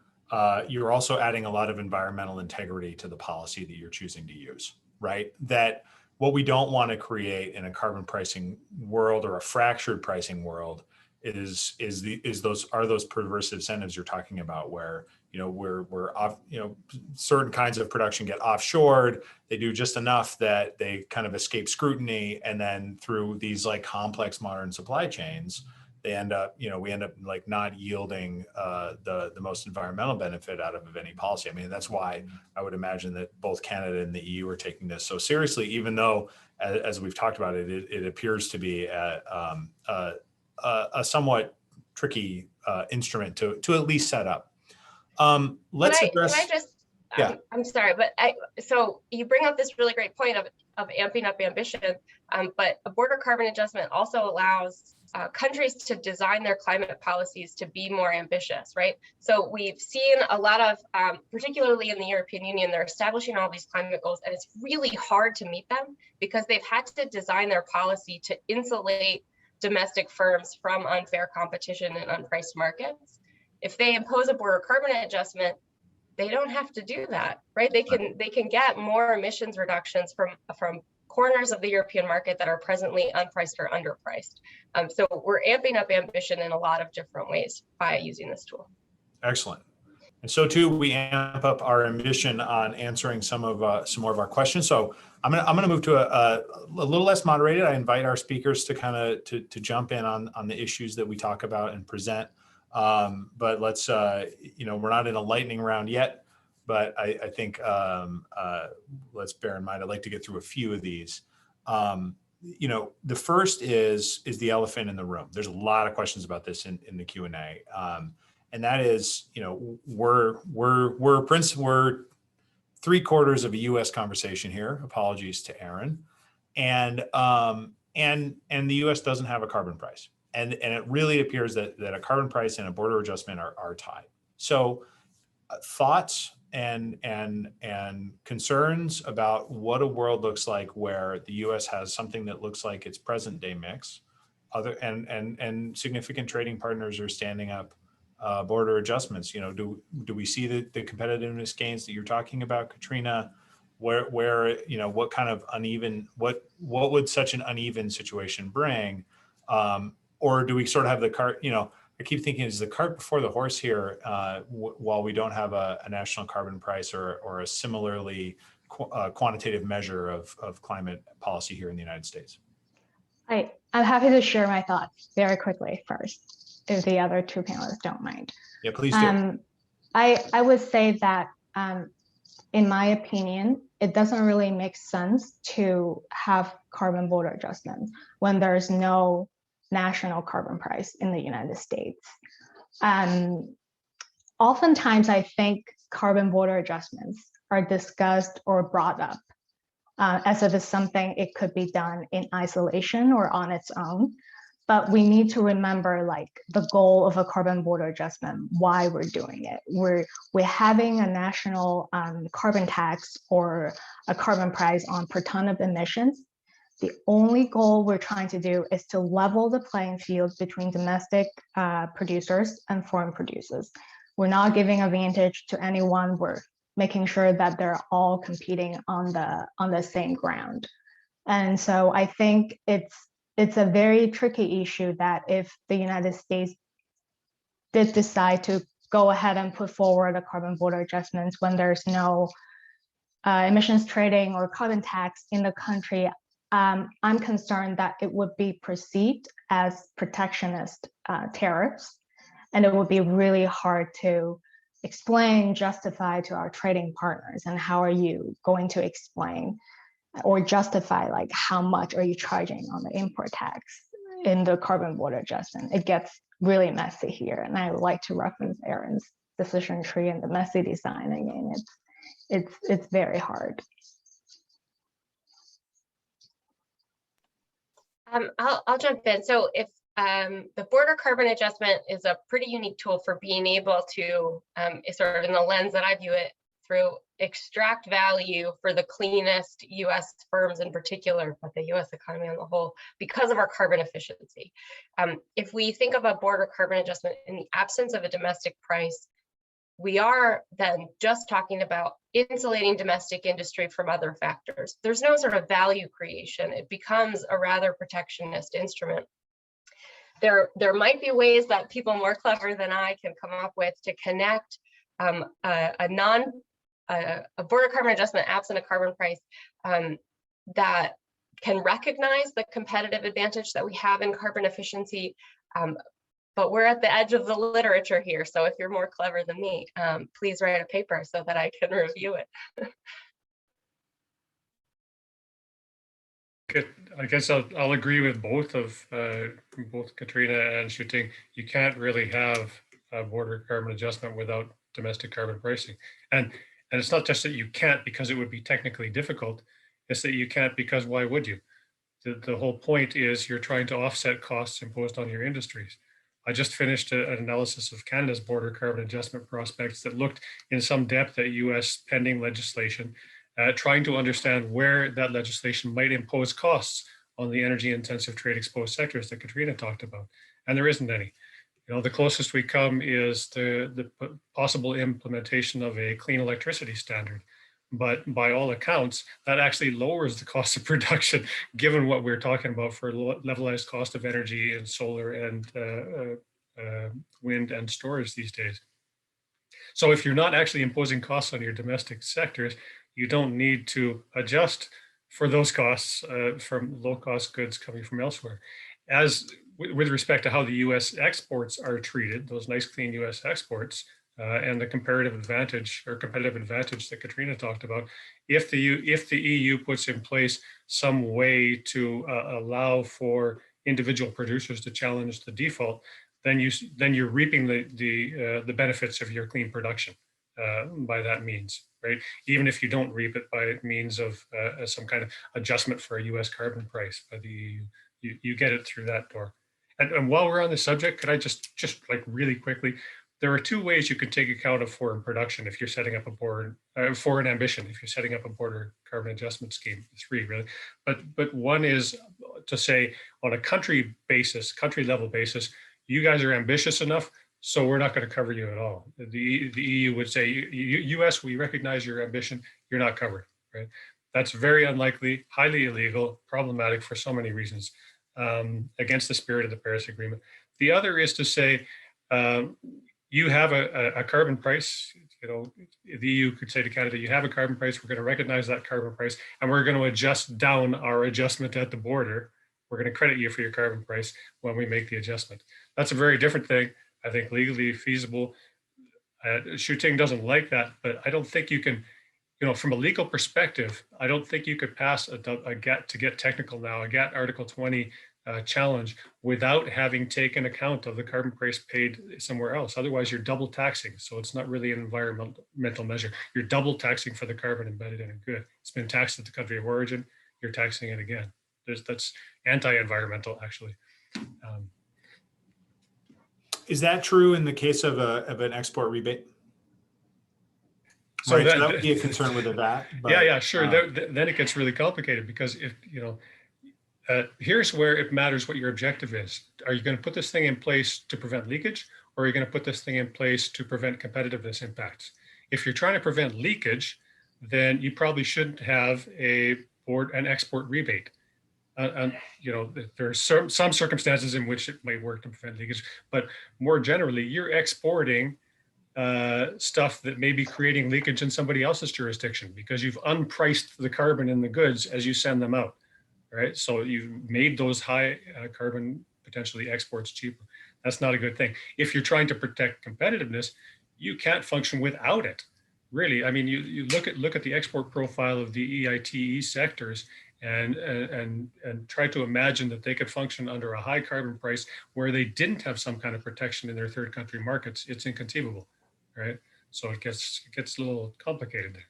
you're also adding a lot of environmental integrity to the policy that you're choosing to use, right? That what we don't want to create in a carbon pricing world or a fractured pricing world is those perverse incentives you're talking about, where we're off, certain kinds of production get offshored. They do just enough that they kind of escape scrutiny, and then through these like complex modern supply chains, we end up like not yielding the most environmental benefit out of any policy. I mean, that's why I would imagine that both Canada and the EU are taking this so seriously, even though as we've talked about it appears to be a somewhat tricky instrument to at least set up. Let's address. Can I just, Yeah. I'm sorry, but so you bring up this really great point of amping up ambition, but a border carbon adjustment also allows countries to design their climate policies to be more ambitious, right? So we've seen a lot of, particularly in the European Union, they're establishing all these climate goals, and it's really hard to meet them because they've had to design their policy to insulate domestic firms from unfair competition and unpriced markets. If they impose a border carbon adjustment, they don't have to do that, right? They can get more emissions reductions from corners of the European market that are presently unpriced or underpriced. So we're amping up ambition in a lot of different ways by using this tool. Excellent. And so too, we amp up our ambition on answering some more of our questions. So I'm gonna move to a little less moderated. I invite our speakers to kind of to jump in on the issues that we talk about and present. But let's, we're not in a lightning round yet, but I think let's bear in mind, I'd like to get through a few of these. The first is the elephant in the room. There's a lot of questions about this in the Q&A. And that is, we're 3/4 of a US conversation here. Apologies to Aaron. And the US doesn't have a carbon price. And it really appears that a carbon price and a border adjustment are tied. So thoughts and concerns about what a world looks like where the US has something that looks like its present day mix, and significant trading partners are standing up border adjustments. Do we see the competitiveness gains that you're talking about, Katrina? Where what kind of uneven, what would such an uneven situation bring? Or do we sort of have the cart, I keep thinking, is the cart before the horse here, while we don't have a national carbon price or a similarly quantitative measure of climate policy here in the United States? I'm happy to share my thoughts very quickly first, if the other two panelists don't mind. Yeah, please do. I would say that, in my opinion, it doesn't really make sense to have carbon border adjustments when there's no national carbon price in the United States. Oftentimes, I think carbon border adjustments are discussed or brought up as if it's something it could be done in isolation or on its own. But we need to remember, like, the goal of a carbon border adjustment, why we're doing it. We're having a national carbon tax or a carbon price on per ton of emissions. The only goal we're trying to do is to level the playing field between domestic producers and foreign producers. We're not giving advantage to anyone. We're making sure that they're all competing on the same ground. And so I think it's a very tricky issue that if the United States did decide to go ahead and put forward a carbon border adjustments when there's no emissions trading or carbon tax in the country, I'm concerned that it would be perceived as protectionist tariffs, and it would be really hard to explain, justify to our trading partners. And how are you going to explain or justify, like, how much are you charging on the import tax in the carbon border adjustment? It gets really messy here, and I would like to reference Aaron's decision tree and the messy design again. It's very hard. I'll jump in. So if the border carbon adjustment is a pretty unique tool for being able to, sort of in the lens that I view it through, extract value for the cleanest US firms in particular, but the US economy on the whole, because of our carbon efficiency. If we think of a border carbon adjustment in the absence of a domestic price, we are then just talking about insulating domestic industry from other factors. There's no sort of value creation. It becomes a rather protectionist instrument. There might be ways that people more clever than I can come up with to connect a border carbon adjustment absent a carbon price that can recognize the competitive advantage that we have in carbon efficiency. But we're at the edge of the literature here. So if you're more clever than me, please write a paper so that I can review it. I guess I'll agree with both Katrina and Shooting. You can't really have a border carbon adjustment without domestic carbon pricing. And it's not just that you can't because it would be technically difficult, it's that you can't because why would you? The whole point is you're trying to offset costs imposed on your industries. I just finished an analysis of Canada's border carbon adjustment prospects that looked in some depth at US pending legislation, trying to understand where that legislation might impose costs on the energy intensive trade exposed sectors that Katrina talked about. And there isn't any. The closest we come is the possible implementation of a clean electricity standard. But by all accounts, that actually lowers the cost of production, given what we're talking about for levelized cost of energy in solar and wind and storage these days. So if you're not actually imposing costs on your domestic sectors, you don't need to adjust for those costs from low-cost goods coming from elsewhere. As with respect to how the U.S. exports are treated, those nice, clean U.S. exports, and the comparative advantage or competitive advantage that Katrina talked about, if the EU puts in place some way to allow for individual producers to challenge the default, then you're reaping the benefits of your clean production by that means, right? Even if you don't reap it by means of some kind of adjustment for a U.S. carbon price by the EU, you get it through that door. And while we're on the subject, could I just like really quickly, there are two ways you can take account of foreign production if you're setting up a foreign ambition, if you're setting up a border carbon adjustment scheme. Three really, but one is to say on a country level basis, you guys are ambitious enough, so we're not going to cover you at all. The EU would say, US, we recognize your ambition, you're not covered, right? That's very unlikely, highly illegal, problematic for so many reasons, against the spirit of the Paris Agreement. The other is to say, you have a carbon price, the EU could say to Canada, you have a carbon price, we're going to recognize that carbon price, and we're going to adjust down our adjustment at the border. We're going to credit you for your carbon price when we make the adjustment. That's a very different thing, I think legally feasible. Shooting doesn't like that, but I don't think you can, from a legal perspective, I don't think you could pass a GATT, to get technical now, a GATT Article 20 challenge without having taken account of the carbon price paid somewhere else. Otherwise, you're double taxing. So it's not really an environmental measure. You're double taxing for the carbon embedded in a good. It's been taxed at the country of origin. You're taxing it again. That's anti-environmental, actually. Is that true in the case of an export rebate? So, right, so that would be a concern with the VAT. But, yeah, sure. Then it gets really complicated because if here's where it matters what your objective is. Are you going to put this thing in place to prevent leakage, or are you going to put this thing in place to prevent competitiveness impacts? If you're trying to prevent leakage, then you probably shouldn't have an export rebate. There are some circumstances in which it might work to prevent leakage, but more generally, you're exporting stuff that may be creating leakage in somebody else's jurisdiction because you've unpriced the carbon in the goods as you send them out, right? So you've made those high carbon potentially exports cheaper. That's not a good thing. If you're trying to protect competitiveness, you can't function without it. Really, I mean, you look at the export profile of the EITE sectors and try to imagine that they could function under a high carbon price where they didn't have some kind of protection in their third country markets. It's inconceivable, right? So it gets a little complicated there.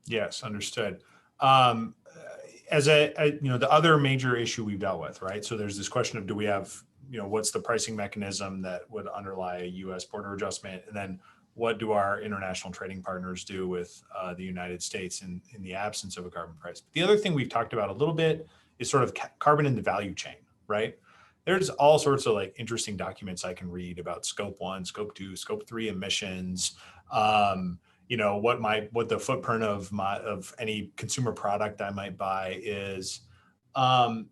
Yes, understood. As the other major issue we've dealt with, right? So there's this question of, do we have, what's the pricing mechanism that would underlie a U.S. border adjustment? And then what do our international trading partners do with the United States in the absence of a carbon price? But the other thing we've talked about a little bit is sort of carbon in the value chain, right? There's all sorts of interesting documents I can read about scope 1, scope 2, scope 3 emissions, what the footprint of any consumer product I might buy is. I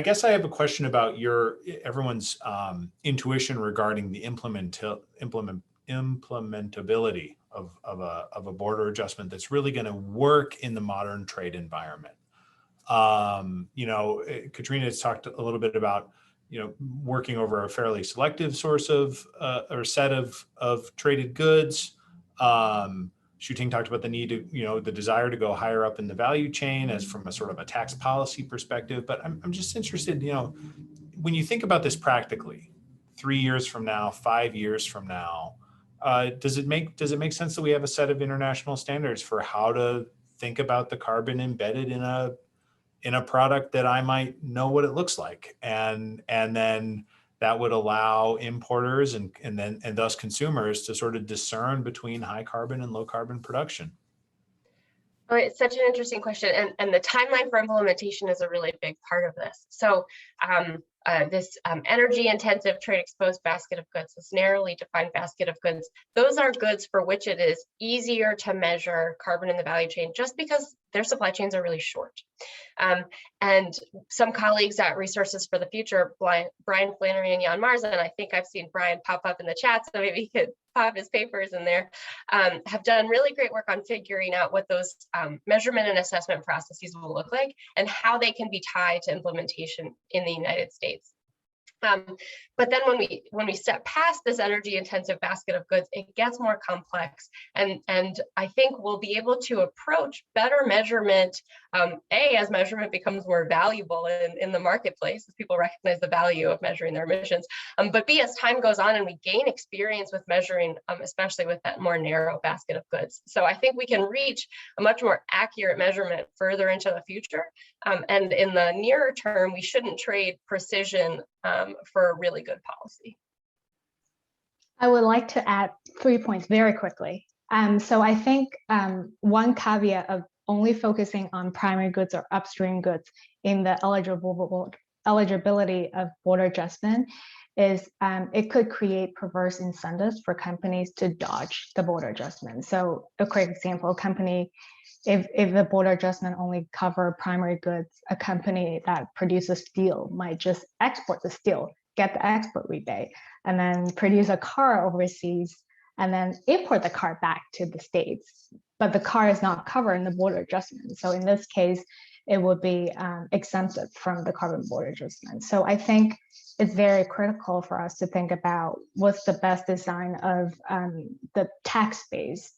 guess I have a question about everyone's intuition regarding the implementability of a border adjustment that's really going to work in the modern trade environment. Katrina has talked a little bit about working over a fairly selective source of or set of traded goods. Shuting talked about the need to, the desire to go higher up in the value chain as from a sort of a tax policy perspective. But I'm just interested, when you think about this practically, 3 years from now, 5 years from now, does it make sense that we have a set of international standards for how to think about the carbon embedded in a product that I might know what it looks like, and then that would allow importers and thus consumers to sort of discern between high carbon and low carbon production? Oh, it's such an interesting question, and the timeline for implementation is a really big part of this. So this energy-intensive trade-exposed basket of goods, this narrowly defined basket of goods, those are goods for which it is easier to measure carbon in the value chain just because their supply chains are really short. And some colleagues at Resources for the Future, Brian Flannery and Jan Mars, and I think I've seen Brian pop up in the chat, so maybe he could pop his papers in there, have done really great work on figuring out what those measurement and assessment processes will look like and how they can be tied to implementation in the United States. But then when we step past this energy intensive basket of goods, it gets more complex, and I think we'll be able to approach better measurement, as measurement becomes more valuable in the marketplace, as people recognize the value of measuring their emissions, but B, as time goes on and we gain experience with measuring, especially with that more narrow basket of goods. So I think we can reach a much more accurate measurement further into the future, and in the nearer term, we shouldn't trade precision for really good policy. I would like to add 3 points very quickly. So I think one caveat of only focusing on primary goods or upstream goods in the eligibility of border adjustment is it could create perverse incentives for companies to dodge the border adjustment. So a quick example, if the border adjustment only cover primary goods, a company that produces steel might just export the steel, get the export rebate, and then produce a car overseas and then import the car back to the States. But the car is not covered in the border adjustment. So in this case, it would be exempted from the carbon border adjustment. So I think it's very critical for us to think about what's the best design of the tax base,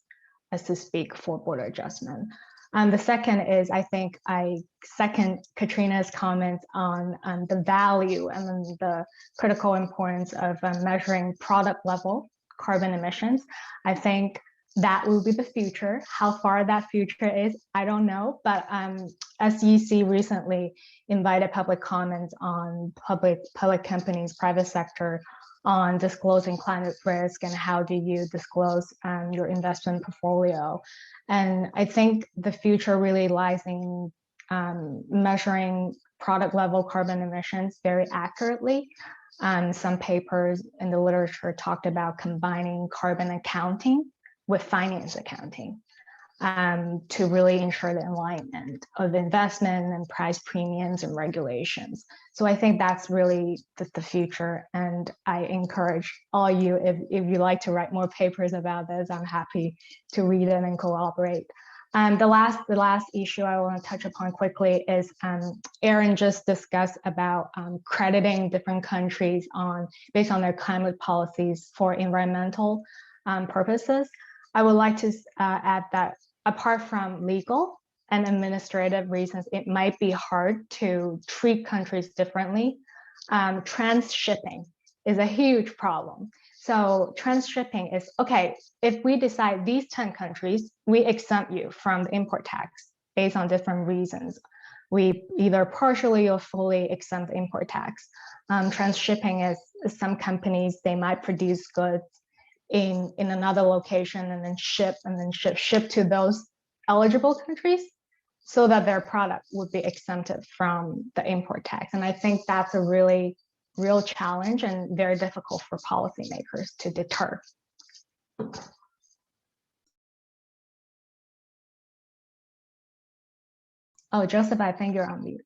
as to speak, for border adjustment. The second is, I think I second Katrina's comments on the value and then the critical importance of measuring product level carbon emissions. I think that will be the future. How far that future is, I don't know. But SEC recently invited public comments on public companies, private sector, on disclosing climate risk and how do you disclose your investment portfolio. And I think the future really lies in measuring product level carbon emissions very accurately. Some papers in the literature talked about combining carbon accounting with finance accounting to really ensure the alignment of investment and price premiums and regulations. So I think that's really the future. And I encourage all you, if you like to write more papers about this, I'm happy to read them and cooperate. The last issue I want to touch upon quickly is Aaron just discussed about crediting different countries based on their climate policies for environmental purposes. I would like to add that apart from legal and administrative reasons, it might be hard to treat countries differently. Transshipping is a huge problem. So transshipping is, okay, if we decide these 10 countries, we exempt you from the import tax based on different reasons. We either partially or fully exempt import tax. Transshipping is some companies, they might produce goods in another location and then ship to those eligible countries so that their product would be exempted from the import tax. And I think that's a really real challenge and very difficult for policymakers to deter. Oh, Joseph, I think you're on mute.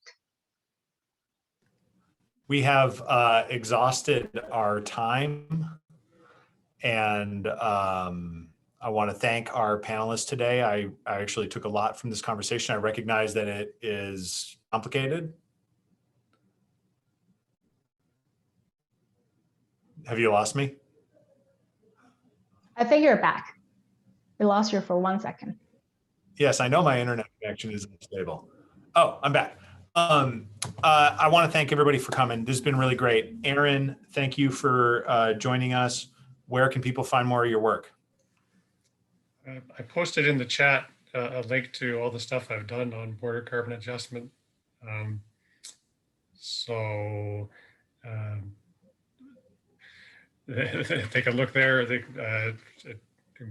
We have exhausted our time. And I want to thank our panelists today. I actually took a lot from this conversation. I recognize that it is complicated. Have you lost me? I think you're back. We lost you for 1 second. Yes, I know my internet connection isn't stable. Oh, I'm back. I want to thank everybody for coming. This has been really great. Aaron, thank you for joining us. Where can people find more of your work? I posted in the chat a link to all the stuff I've done on border carbon adjustment. So take a look there.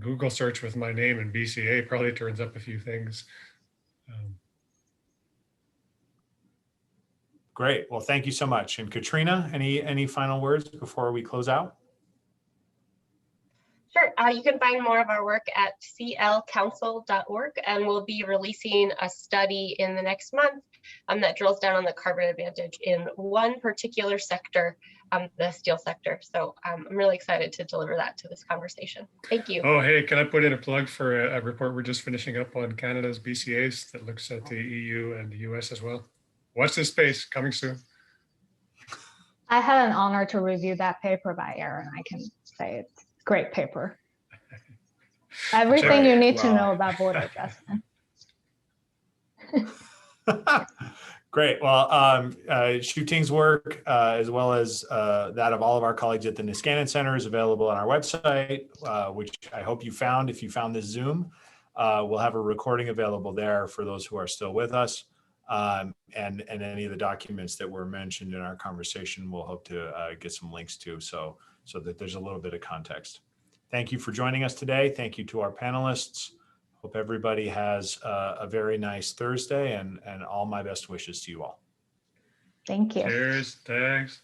Google search with my name and BCA probably turns up a few things. Great. Well, thank you so much. And Katrina, any final words before we close out? Sure. You can find more of our work at clcouncil.org, and we'll be releasing a study in the next month that drills down on the carbon advantage in one particular sector, the steel sector. So I'm really excited to deliver that to this conversation. Thank you. Oh, hey, can I put in a plug for a report we're just finishing up on Canada's BCAs that looks at the EU and the US as well? Watch this space, coming soon. I had an honor to review that paper by Aaron. I can say it's a great paper. Everything you need to know about border adjustment. Great. Well, Shuting's work, as well as that of all of our colleagues at the Niskanen Center, is available on our website, which I hope you found. If you found this Zoom, we'll have a recording available there for those who are still with us. And any of the documents that were mentioned in our conversation, we'll hope to get some links to, so that there's a little bit of context. Thank you for joining us today. Thank you to our panelists. Hope everybody has a very nice Thursday, and all my best wishes to you all. Thank you. Cheers. Thanks.